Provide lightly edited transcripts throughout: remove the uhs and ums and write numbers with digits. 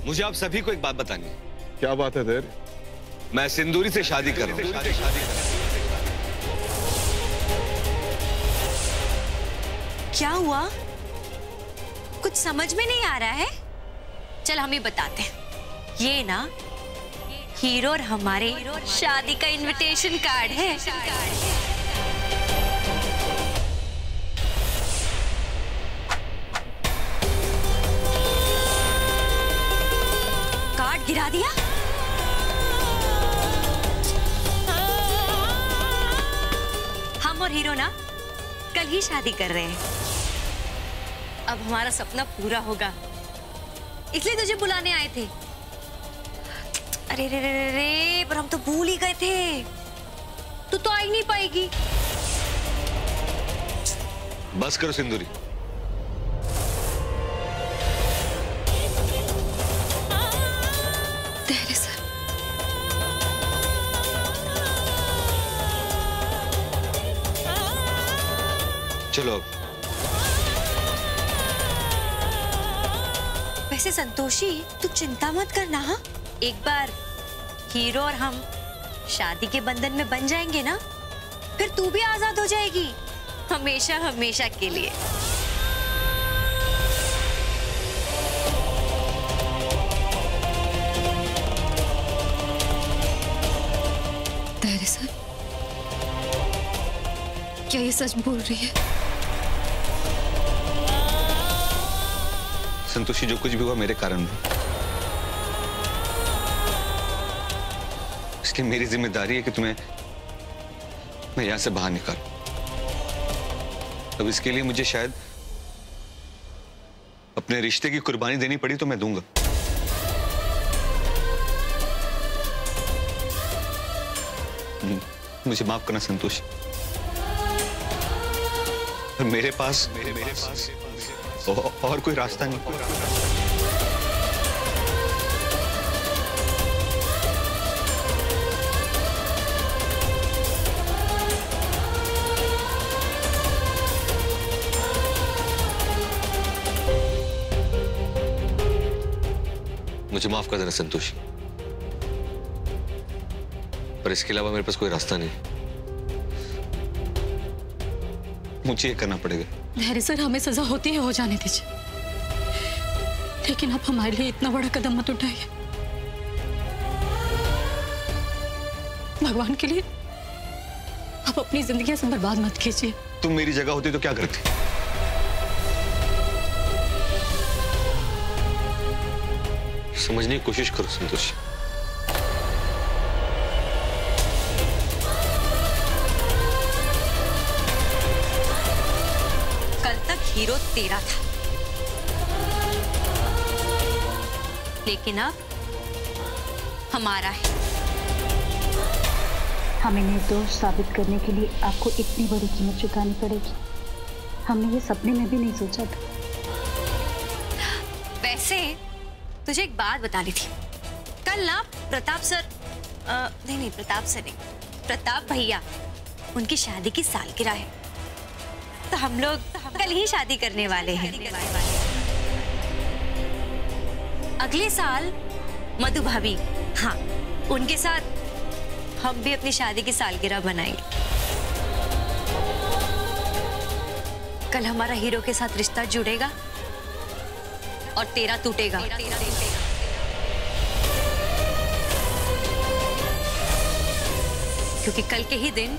मुझे आप सभी को एक बात बतानी है। क्या बात है धैर्य? मैं सिंदूरी से शादी कर रहा हूं। क्या हुआ? कुछ समझ में नहीं आ रहा है। चल हम ही बताते हैं। ये ना हीरो और हमारे शादी का इनविटेशन कार्ड है। कार्ड गिरा दिया। हम और हीरो ना कल ही शादी कर रहे हैं। अब हमारा सपना पूरा होगा, इसलिए तुझे बुलाने आए थे। अरे रे रे रे रे, पर हम तो भूल ही गए थे। तू तो आ ही नहीं पाएगी। बस करो सिंदूरी। धैर्य सर। चलो अब। वैसे संतोषी, तू चिंता मत करना। हाँ, एक बार हीरो और हम शादी के बंधन में बन जाएंगे ना, फिर तू भी आजाद हो जाएगी, हमेशा हमेशा के लिए। धैर्य सर, क्या ये सच बोल रही है? संतोषी, जो कुछ भी हुआ मेरे कारण हुआ। इसकी मेरी जिम्मेदारी है कि मैं यहां से बाहर निकालूं। अब इसके लिए मुझे शायद अपने रिश्ते की कुर्बानी देनी पड़ी तो मैं दूंगा। मुझे माफ करना संतोषी। मेरे पास और कोई रास्ता नहीं। मुझे माफ कर देना संतोषी, पर इसके अलावा मेरे पास कोई रास्ता नहीं। मुझे ये करना पड़ेगा। धैर्य सर, हमें सजा होती है, हो जाने दीजिए, लेकिन आप हमारे लिए इतना बड़ा कदम मत उठाइए। भगवान के लिए आप अपनी जिंदगी से बर्बाद मत कीजिए। तुम मेरी जगह होती तो क्या करती? समझने की कोशिश करो संतोषी। कल तक हीरो तेरा था, लेकिन अब हमारा है। हमें निर्दोष साबित करने के लिए आपको इतनी बड़ी कीमत चुकानी पड़ेगी, हमने ये सपने में भी नहीं सोचा था। वैसे तुझे एक बात बतानी थी। कल ना प्रताप सर, नहीं प्रताप सर नहीं, प्रताप भैया, उनकी शादी की सालगिरह है, तो हम लोग कल ही शादी करने वाले हैं। अगले साल मधु भाभी, हाँ, उनके साथ हम भी अपनी शादी की सालगिरह बनाएंगे। कल हमारा हीरो के साथ रिश्ता जुड़ेगा और तेरा टूटेगा। क्योंकि कल के ही दिन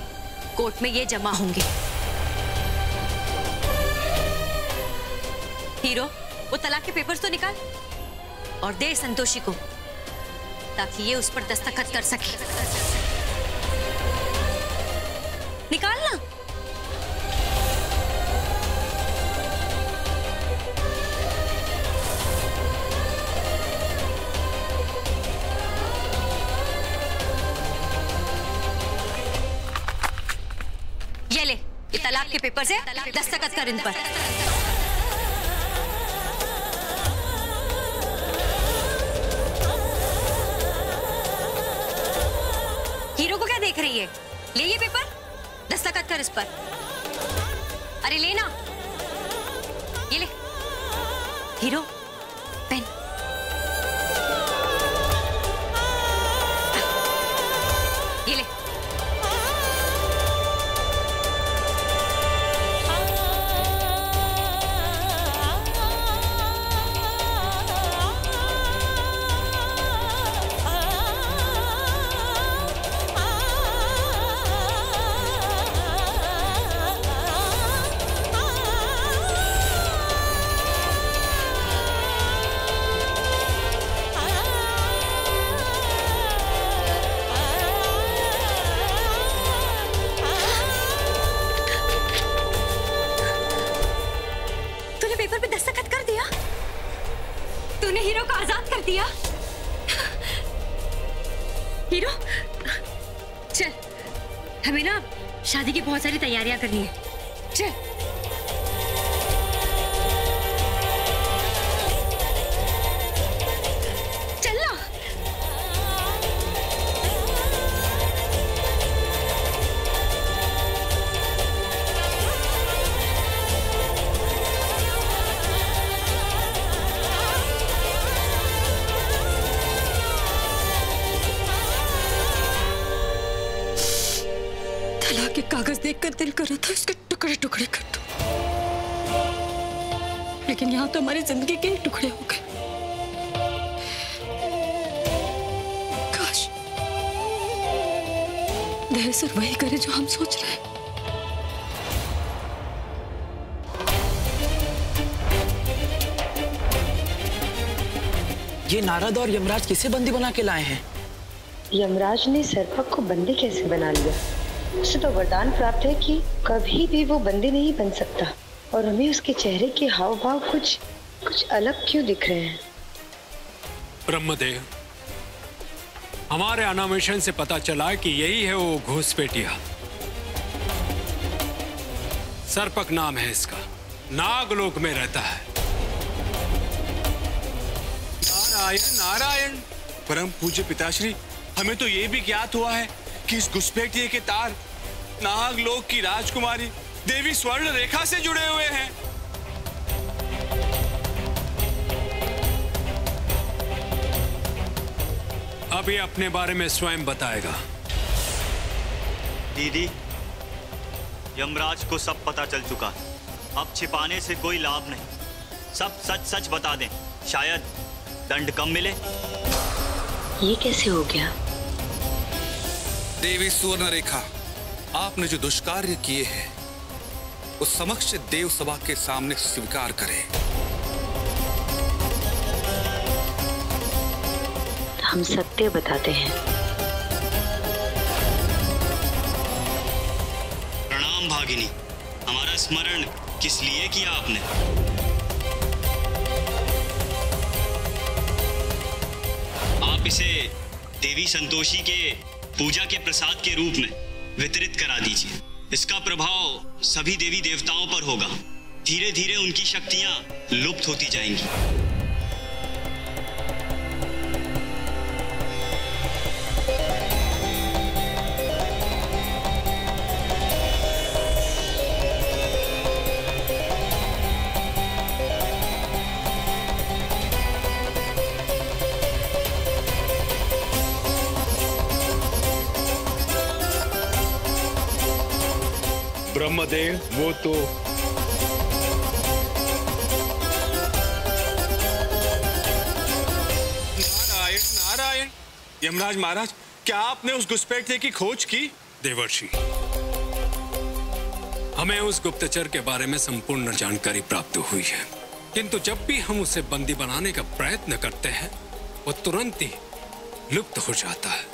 कोर्ट में ये जमा होंगे। हीरो, वो तलाक के पेपर्स तो निकाल और दे संतोषी को, ताकि ये उस पर दस्तखत कर सके। निकाल ना। ये ले, ये तलाक के पेपर से दस्तखत कर इन पर। हीरो को क्या देख रही है? ले ये पेपर, दस्तखत कर इस पर। अरे लेना, ये ले हीरो, पेन। हीरो, चल, हमें ना शादी की बहुत सारी तैयारियां करनी है। चल। चलना। तलाक के कागज देखकर दिल कर रहा था उसके टुकड़े टुकड़े कर दूं, लेकिन यहाँ तो हमारी जिंदगी के टुकड़े हो गए। काश दरअसल वही करे जो हम सोच रहे हैं। ये नारद और यमराज किसे बंदी बना के लाए हैं? यमराज ने सर्पक को बंदी कैसे बना लिया? उसे तो वरदान प्राप्त है कि कभी भी वो बंदी नहीं बन सकता, और हमें उसके चेहरे के हाव भाव कुछ अलग क्यों दिख रहे हैं? ब्रह्मदेव, हमारे अन्वेषण से पता चला कि यही है वो घुसपैठिया। सर्पक नाम है इसका, नागलोक में रहता है। नारायण नारायण। परम पूज्य पिताश्री, हमें तो ये भी ज्ञात हुआ है कि इस घुसपैठिए के तार नागलोक की राजकुमारी देवी स्वर्ण रेखा से जुड़े हुए हैं। अभी अपने बारे में स्वयं बताएगा। दीदी, यमराज को सब पता चल चुका है, अब छिपाने से कोई लाभ नहीं। सब सच सच बता दें, शायद दंड कम मिले। ये कैसे हो गया? देवी सुवर्ण रेखा, आपने जो दुष्कार्य किए हैं उस समक्ष देव सभा के सामने स्वीकार करें। हम सत्य बताते हैं। प्रणाम भागिनी, हमारा स्मरण किस लिए किया आपने? आप इसे देवी संतोषी के पूजा के प्रसाद के रूप में वितरित करा दीजिए। इसका प्रभाव सभी देवी देवताओं पर होगा। धीरे धीरे उनकी शक्तियां लुप्त होती जाएंगी। ब्रह्मदेव, वो तो नारायण नारायण। यमराज महाराज, क्या आपने उस घुसपैठिए की खोज की? देवर्षि, हमें उस गुप्तचर के बारे में संपूर्ण जानकारी प्राप्त हुई है, किंतु जब भी हम उसे बंदी बनाने का प्रयत्न करते हैं वो तुरंत ही लुप्त हो जाता है।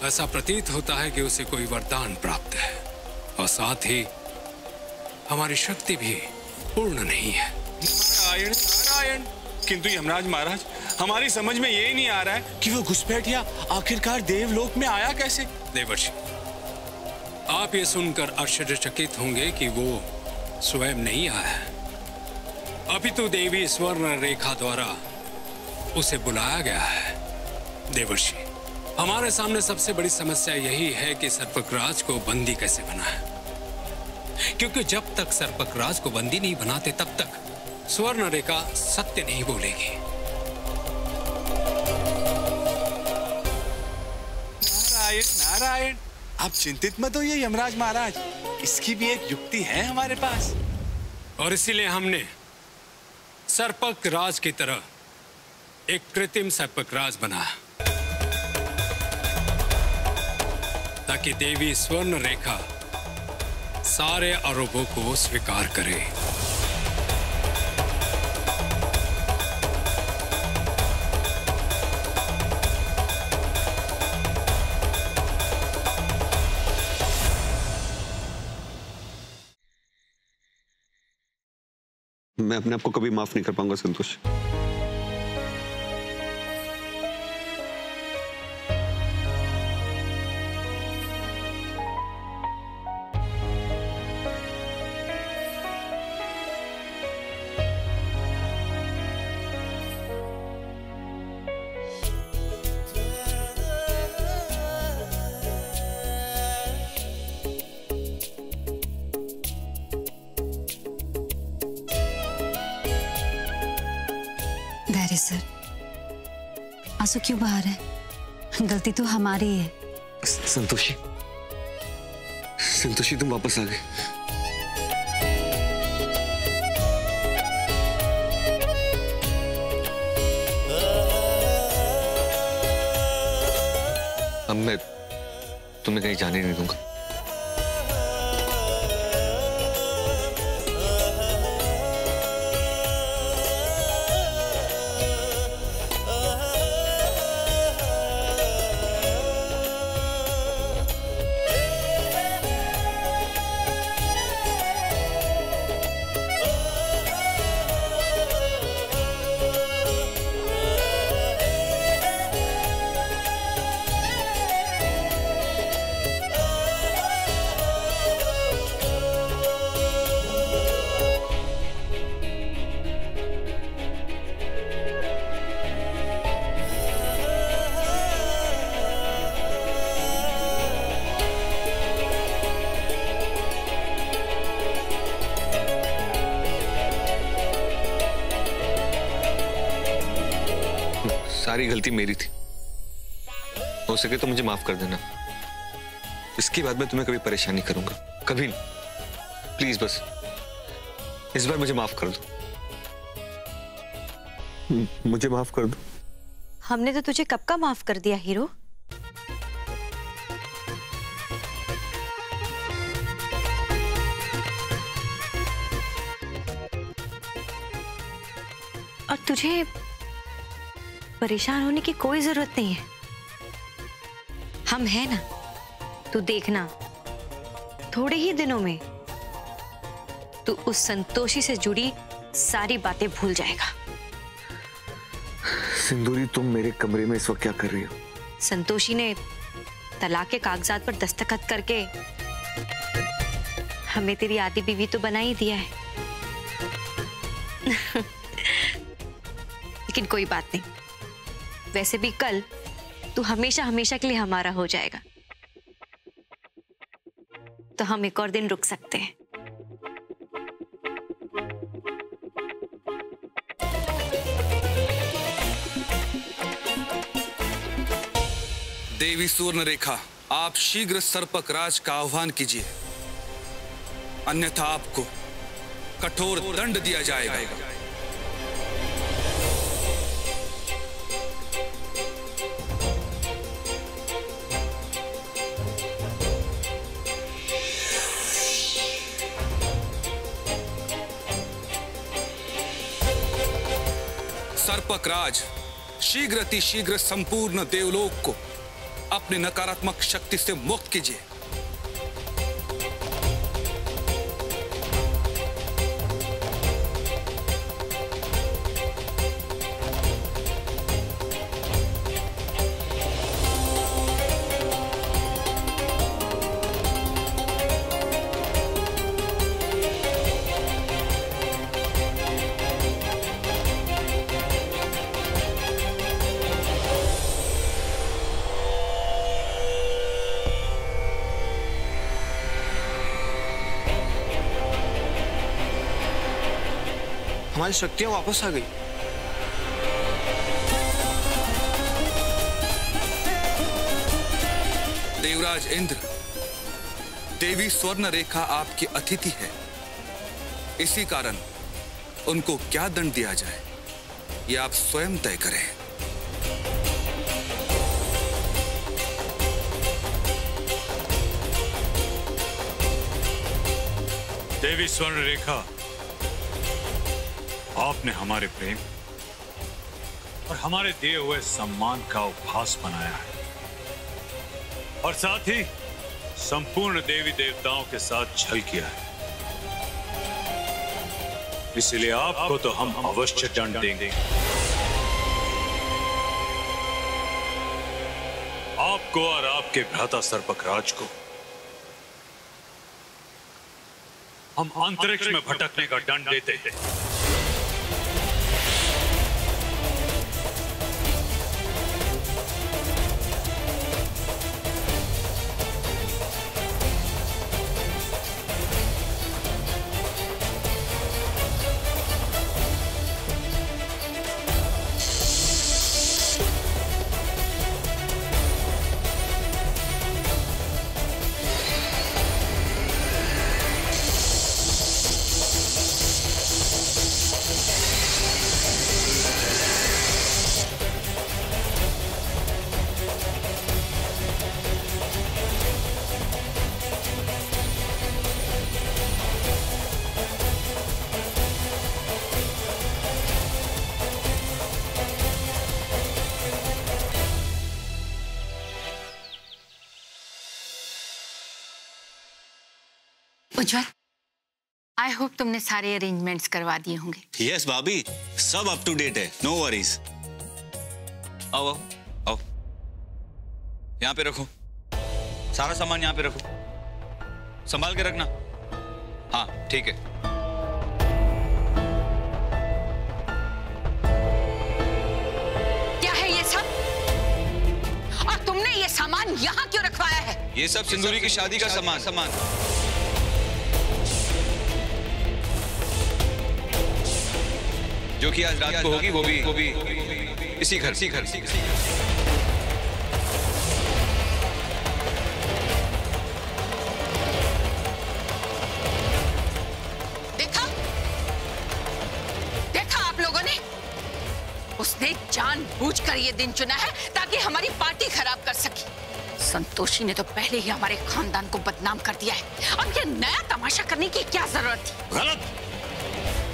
ऐसा प्रतीत होता है कि उसे कोई वरदान प्राप्त है, और साथ ही हमारी शक्ति भी पूर्ण नहीं है। नारायण नारायण। किंतु यमराज महाराज, हमारी समझ में ये नहीं आ रहा है कि वो घुसपैठिया आखिरकार देवलोक में आया कैसे? देवर्षि, आप ये सुनकर आश्चर्यचकित होंगे कि वो स्वयं नहीं आया है, अपितु देवी स्वर्ण रेखा द्वारा उसे बुलाया गया है। देवर्षि, हमारे सामने सबसे बड़ी समस्या यही है कि सर्पकराज को बंदी कैसे बनाए, क्योंकि जब तक सर्पकराज को बंदी नहीं बनाते तब तक स्वर्ण रेखा सत्य नहीं बोलेगी। नारायण नारायण। आप चिंतित मत होइए यमराज महाराज, इसकी भी एक युक्ति है हमारे पास। और इसीलिए हमने सर्पकराज की तरह एक कृत्रिम सर्पकराज बनाया, ताकि देवी स्वर्ण रेखा सारे आरोपों को स्वीकार करे। मैं अपने आप को कभी माफ नहीं कर पाऊंगा संतोष। आंसू क्यों बहा रहे? गलती तो हमारी है। संतोषी, संतोषी तुम वापस आ गए। अब मैं तुम्हें कहीं जाने नहीं दूंगा। सारी गलती मेरी थी। हो सके तो मुझे माफ कर देना। इसके बाद मैं तुम्हें कभी परेशान नहीं करूंगा, कभी नहीं। प्लीज बस इस बार मुझे माफ कर दो। मुझे माफ कर दो। हमने तो तुझे कब का माफ कर दिया हीरो। और तुझे परेशान होने की कोई जरूरत नहीं है। हम हैं ना, तू देखना थोड़े ही दिनों में तू उस संतोषी से जुड़ी सारी बातें भूल जाएगा। सिंदूरी, तुम मेरे कमरे में इस वक्त क्या कर रही हो? संतोषी ने तलाक के कागजात पर दस्तखत करके हमें तेरी आधी बीवी तो बना ही दिया है। लेकिन कोई बात नहीं, वैसे भी कल तू हमेशा हमेशा के लिए हमारा हो जाएगा, तो हम एक और दिन रुक सकते हैं। देवी सुवर्णरेखा, आप शीघ्र सर्पक राज का आह्वान कीजिए, अन्यथा आपको कठोर दंड दिया जाएगा। सर्पक राज, शीघ्र अतिशीघ्र संपूर्ण देवलोक को अपनी नकारात्मक शक्ति से मुक्त कीजिए। हमारी शक्तियां वापस आ गई। देवराज इंद्र, देवी स्वर्ण रेखा आपकी अतिथि है, इसी कारण उनको क्या दंड दिया जाए ये आप स्वयं तय करें। देवी स्वर्ण रेखा, आपने हमारे प्रेम और हमारे दिए हुए सम्मान का उपहास बनाया है और साथ ही संपूर्ण देवी देवताओं के साथ छल किया है। इसलिए आपको तो हम अवश्य दंड देंगे। आपको और आपके भ्राता सर्पक राज को हम अंतरिक्ष में भटकने का दंड देते हैं। उज्जवल, आई होप तुमने सारे अरेंजमेंट्स करवा दिए होंगे। यस भाभी, सब अप टू डेट है, नो वरीज। आओ आओ आओ, यहाँ पे रखो सारा सामान, यहाँ पे रखो, संभाल के रखना। हाँ ठीक है। क्या है ये सब? और तुमने ये सामान यहाँ क्यों रखवाया है? ये सब सिंदूरी की शादी का सामान। जो कि आज रात को होगी, वो भी इसी घर। देखा आप लोगों ने? उसने जानबूझकर ये दिन चुना है ताकि हमारी पार्टी खराब कर सके। संतोषी ने तो पहले ही हमारे खानदान को बदनाम कर दिया है, अब ये नया तमाशा करने की क्या जरूरत थी? गलत।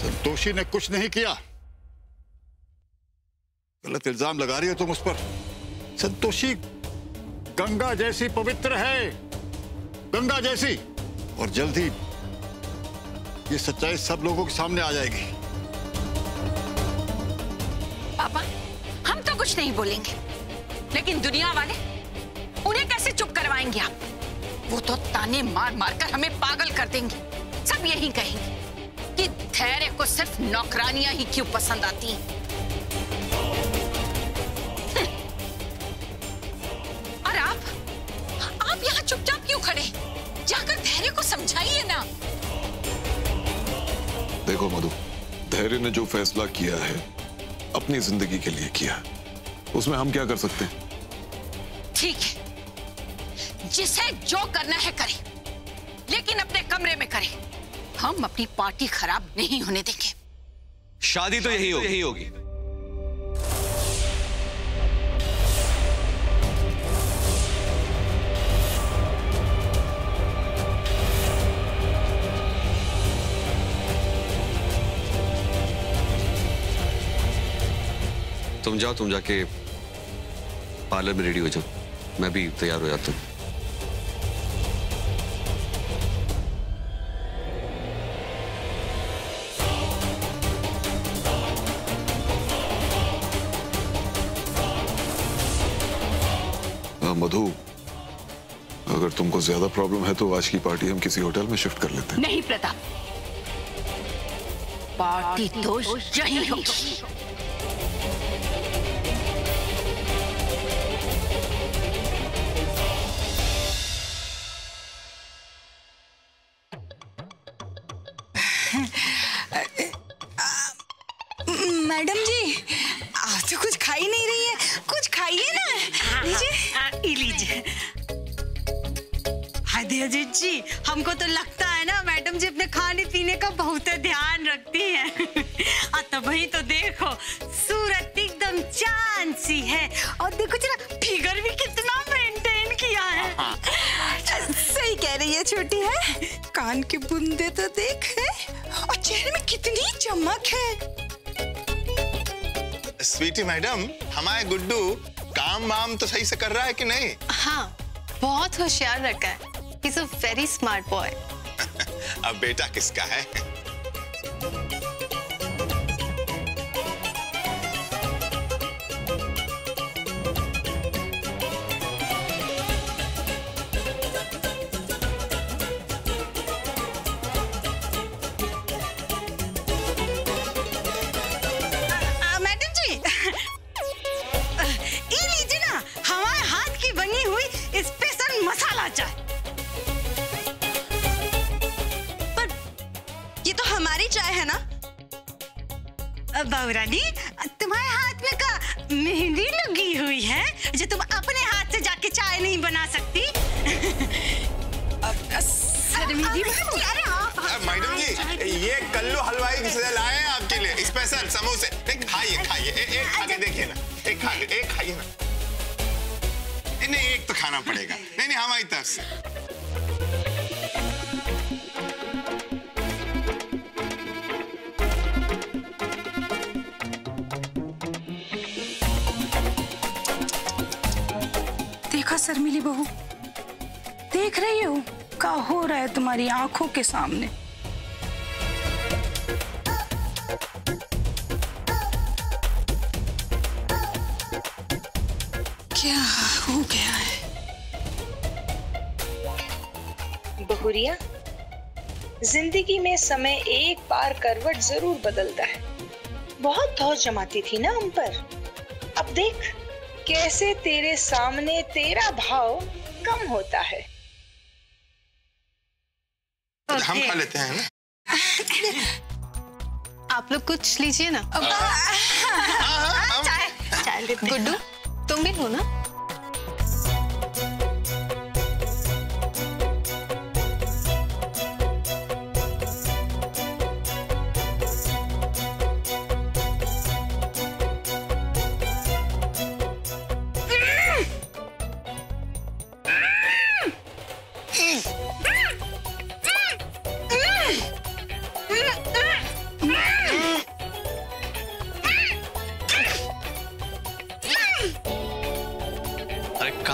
संतोषी ने कुछ नहीं किया। गलत इल्जाम लगा रही हो तुम उस पर। संतोषी गंगा जैसी पवित्र है, गंगा जैसी, और जल्द ही ये सच्चाई सब लोगों के सामने आ जाएगी। पापा, हम तो कुछ नहीं बोलेंगे, लेकिन दुनिया वाले, उन्हें कैसे चुप करवाएंगे आप? वो तो ताने मार मार कर हमें पागल कर देंगे। सब यही कहेंगे कि धैर्य को सिर्फ नौकरानियां ही क्यों पसंद आती हैं। और आप यहाँ चुपचाप क्यों खड़े? जाकर धैर्य को समझाइए ना। देखो मधु, धैर्य ने जो फैसला किया है अपनी जिंदगी के लिए किया, उसमें हम क्या कर सकते हैं? ठीक है, जिसे जो करना है करे, लेकिन अपने कमरे में करे। हम अपनी पार्टी खराब नहीं होने देंगे। शादी तो यही होगी। तुम जाओ, तुम जाके पार्लर में रेडी हो जाओ, मैं भी तैयार हो जाता हूँ। मधु, अगर तुमको ज्यादा प्रॉब्लम है तो आज की पार्टी हम किसी होटल में शिफ्ट कर लेते हैं। नहीं प्रताप, पार्टी तो यही होगी। मैडम जी, आप तो कुछ खा ही नहीं रही है, कुछ खाइए ना। लीजिए। हाय अजीत जी, हमको तो लगता है ना मैडम जी अपने खाने पीने का बहुत ध्यान रखती हैं। तभी तो देखो सूरत एकदम चांद सी है, और देखो जरा फिगर भी कितना मेंटेन किया है। सही कह रही है छोटी है, कान के बूंदे तो देख है, और चेहरे में कितनी चमक है। स्वीटी मैडम, हमारे गुड्डू काम वाम तो सही से कर रहा है कि नहीं? हाँ, बहुत होशियार रखा है। He's a very smart boy. अब बेटा किसका है? मैडम जी, ये लीजिए ना हमारे हाथ की बनी हुई स्पेशल मसाला चाय। ये तो हमारी चाय है ना? बहुरानी, तुम्हारे हाथ में का मेहंदी लगी हुई है जो तुम अपने हाथ से जाके चाय नहीं बना सकती? मैडम जी, ये कल्लू हलवाई से लाए हैं आपके लिए स्पेशल समोसे। खाइए खाइए, एक खा के देखिए ना, एक खाइए ना। नहीं, एक तो खाना पड़ेगा। नहीं हमारी तरफ से। देखा शर्मिली बहू, देख रही हो का हो रहा है तुम्हारी आंखों के सामने। क्या हो गया है? बहुरिया, जिंदगी में समय एक बार करवट जरूर बदलता है। बहुत धौर जमाती थी ना हम पर, अब देख कैसे तेरे सामने तेरा भाव कम होता है। हम खा लेते हैं ना? आप लोग कुछ लीजिए ना। चाय गुड्डू तुम भी लो ना।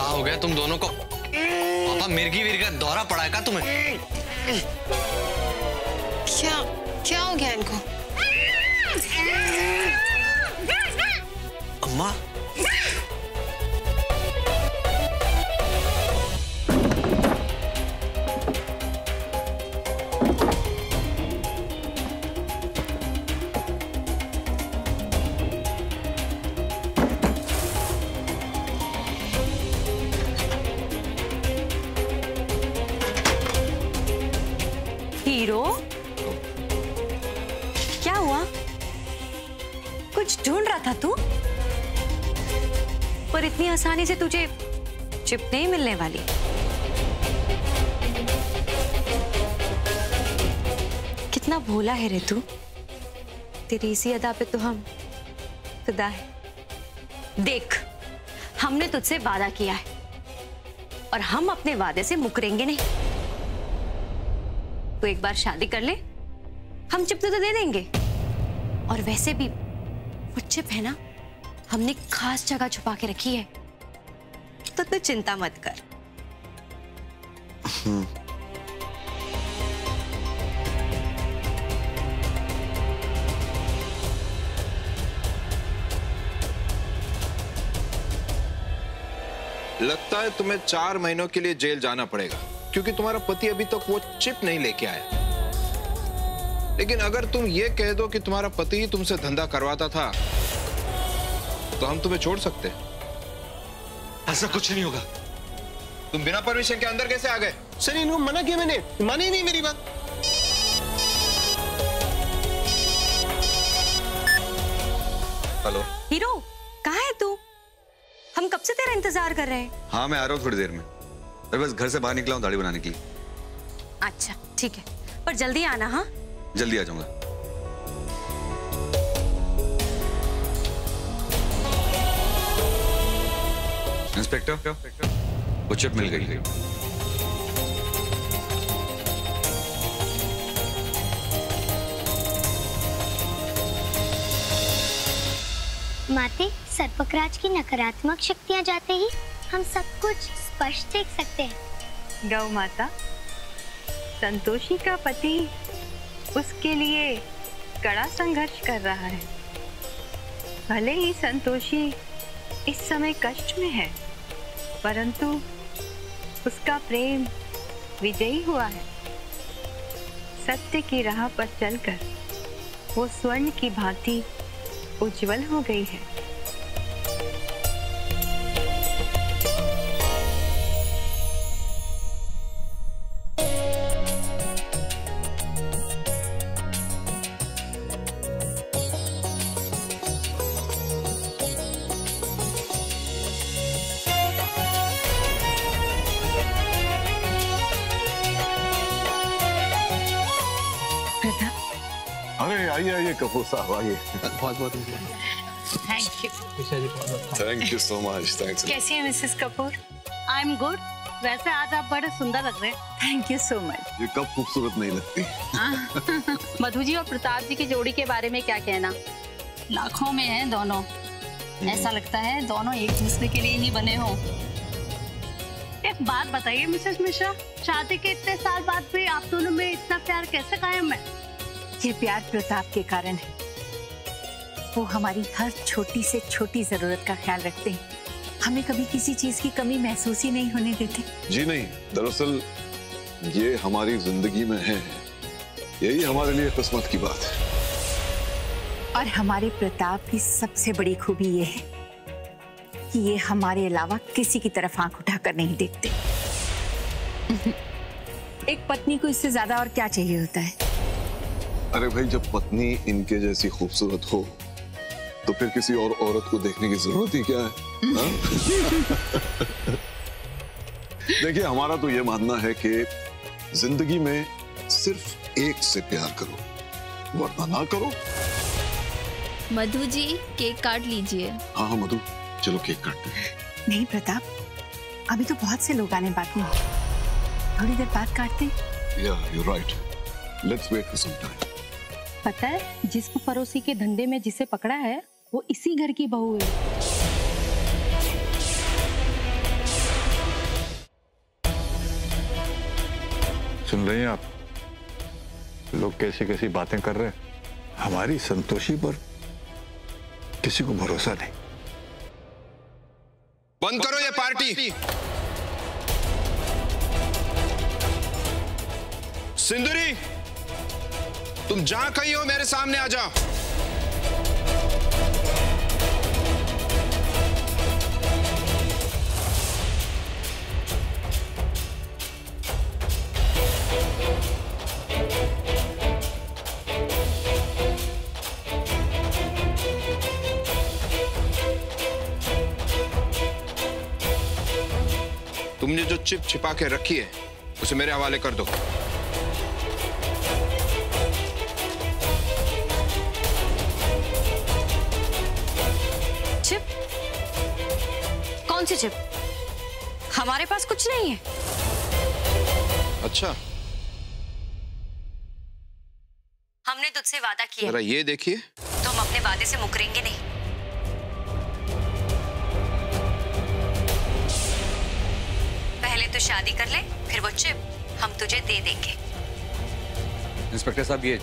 हो गया तुम दोनों को? पापा मिर्गी वीर का दौरा पड़ा है क्या तुम्हें? क्या हो गया इनको? अम्मा हीरो, क्या हुआ? कुछ ढूंढ रहा था तू? पर इतनी आसानी से तुझे चिप नहीं मिलने वाली। कितना भोला है रे तू। तेरी इसी अदा पे तो हम फिदा है। देख, हमने तुझसे वादा किया है और हम अपने वादे से मुकरेंगे नहीं। तो एक बार शादी कर ले, हम चिप तो दे देंगे। और वैसे भी वो चिप है ना, हमने खास जगह छुपा के रखी है, तो तू चिंता मत कर। लगता है तुम्हें 4 महीनों के लिए जेल जाना पड़ेगा, क्योंकि तुम्हारा पति अभी तक वो चिप नहीं लेके आया। लेकिन अगर तुम ये कह दो कि तुम्हारा पति ही तुमसे धंधा करवाता था, तो हम तुम्हें छोड़ सकते। ऐसा कुछ नहीं होगा। तुम बिना परमिशन के अंदर कैसे आ गए? सर, इनको मना किया मैंने, मानी नहीं मेरी बात। हेलो हीरो, कहाँ है तू? हम कब से तेरा इंतजार कर रहे हैं। हाँ, मैं आ रहा हूँ थोड़ी देर में। मैं बस घर से बाहर निकला हूँ दाढ़ी बनाने के लिए। अच्छा ठीक है, पर जल्दी आना। हाँ, जल्दी आ जाऊंगा। इंस्पेक्टर, वो चिप मिल गई। माते, सर्पकराज की नकारात्मक शक्तियां जाते ही हम सब कुछ स्पष्ट देख सकते हैं। गौ माता, संतोषी का पति उसके लिए कड़ा संघर्ष कर रहा है। भले ही संतोषी इस समय कष्ट में है, परंतु उसका प्रेम विजयी हुआ है। सत्य की राह पर चलकर वो स्वर्ण की भांति उज्जवल हो गई है। अरे आइए कपूर साहब, आइए। बहुत बहुत thank you. Thank you so much. Thanks. कैसी है Mrs Kapoor? I am good. वैसे आज आप बड़े सुंदर लग रहे हैं। Thank you so much. ये कब खूबसूरत नहीं लगती। मधु जी और प्रताप जी की जोड़ी के बारे में क्या कहना? लाखों में हैं दोनों। ऐसा लगता है दोनों एक दूसरे के लिए ही बने हों। एक बात बताइए मिसेस मिश्रा, शादी के इतने साल बाद भी आप दोनों में इतना प्यार कैसे कायम है? ये प्यार प्रताप के कारण है। वो हमारी हर छोटी से छोटी जरूरत का ख्याल रखते हैं, हमें कभी किसी चीज की कमी महसूस ही नहीं होने देते। जी नहीं, दरअसल ये हमारी जिंदगी में है, यही हमारे लिए किस्मत की बात है। और हमारे प्रताप की सबसे बड़ी खूबी ये है कि ये हमारे अलावा किसी की तरफ आंख उठाकर नहीं देखते। एक पत्नी को इससे ज्यादा और क्या चाहिए होता है? अरे भाई, जब पत्नी इनके जैसी खूबसूरत हो तो फिर किसी और औरत को देखने की जरूरत ही क्या है? देखिए, हमारा तो ये मानना है कि जिंदगी में सिर्फ एक से प्यार करो, वरना ना करो। मधु जी, केक काट लीजिए। हाँ मधु, चलो केक काटते हैं। नहीं प्रताप, अभी तो बहुत से लोग आने बाकी हैं, थोड़ी देर बाद काटते हैं। Yeah, you're right. Let's wait for some time. पता है, जिसको पड़ोसी के धंधे में जिसे पकड़ा है वो इसी घर की बहू है। सुन रही हैं आप? लोग कैसी कैसी बातें कर रहे हैं। हमारी संतोषी पर किसी को भरोसा नहीं। बंद करो ये पार्टी। सिंदूरी, तुम जहां कहीं हो मेरे सामने आ जाओ। तुमने जो चिप छिपा के रखी है उसे मेरे हवाले कर दो। चिप? कौन सी चिप? हमारे पास कुछ नहीं है। अच्छा, हमने तुझसे वादा किया। जरा ये देखिए। तो हम अपने वादे से मुकरेंगे नहीं। पहले तो शादी कर ले, फिर वो चिप हम तुझे दे देंगे। इंस्पेक्टर साहब, ये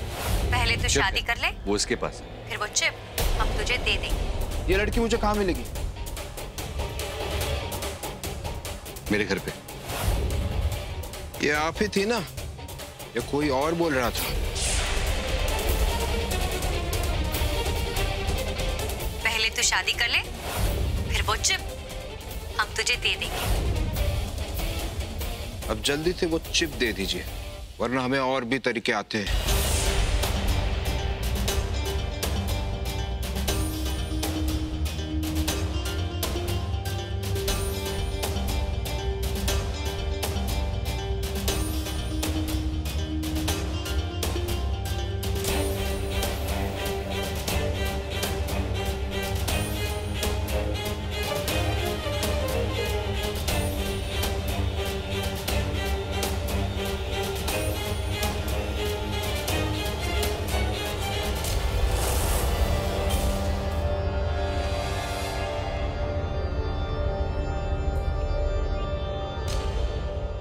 पहले तो शादी कर ले, वो इसके पास है, फिर वो चिप हम तुझे दे देंगे। ये लड़की मुझे कहाँ मिलेगी? मेरे घर पे। ये आप ही थी ना? ये कोई और बोल रहा था? पहले तो शादी कर ले, फिर वो चिप हम तुझे दे देंगे। अब जल्दी से वो चिप दे दीजिए, वरना हमें और भी तरीके आते हैं।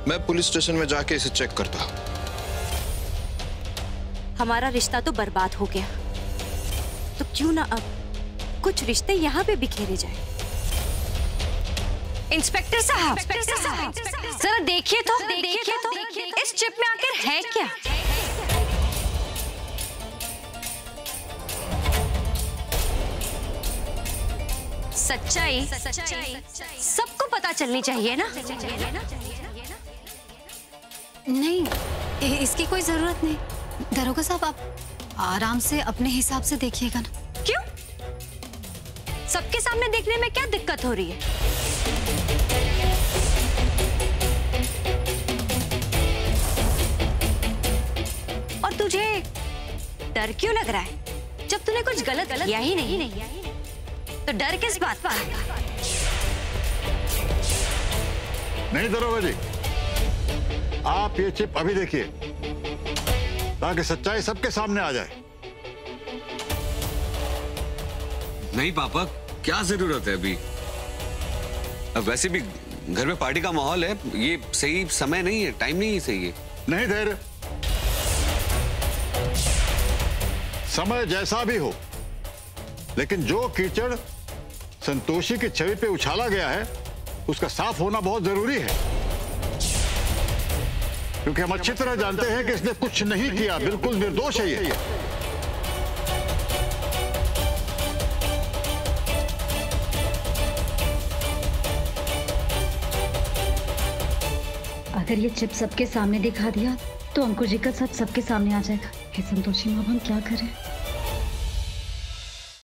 मैं पुलिस स्टेशन में जाके इसे चेक करता। हमारा रिश्ता तो बर्बाद हो गया, तो क्यों ना अब कुछ रिश्ते यहाँ पे बिखेरे जाए। इंस्पेक्टर साहब, जरा देखिए तो इस चिप में आखिर है क्या? सच्चाई सबको पता चलनी चाहिए ना? नहीं, इसकी कोई जरूरत नहीं। दरोगा साहब, आप आराम से अपने हिसाब से देखिएगा ना। क्यों? सबके सामने देखने में क्या दिक्कत हो रही है? और तुझे डर क्यों लग रहा है? जब तूने कुछ गलत किया ही नहीं, तो डर किस बात का? नहीं दरोगा जी, आप ये चिप अभी देखिए ताकि सच्चाई सबके सामने आ जाए। नहीं पापा, क्या जरूरत है अभी? अब वैसे भी घर में पार्टी का माहौल है, ये सही समय नहीं है, टाइम नहीं है सही है। नहीं धैर्य, समय जैसा भी हो, लेकिन जो कीचड़ संतोषी की छवि पे उछाला गया है उसका साफ होना बहुत जरूरी है, क्योंकि हम अच्छी तरह जानते हैं कि इसने कुछ नहीं किया, बिल्कुल निर्दोष है ये। अगर ये चिप सबके सामने दिखा दिया तो अंकुर जी का सच सबके सामने आ जाएगा। हे संतोषी माँ, अब हम क्या करें?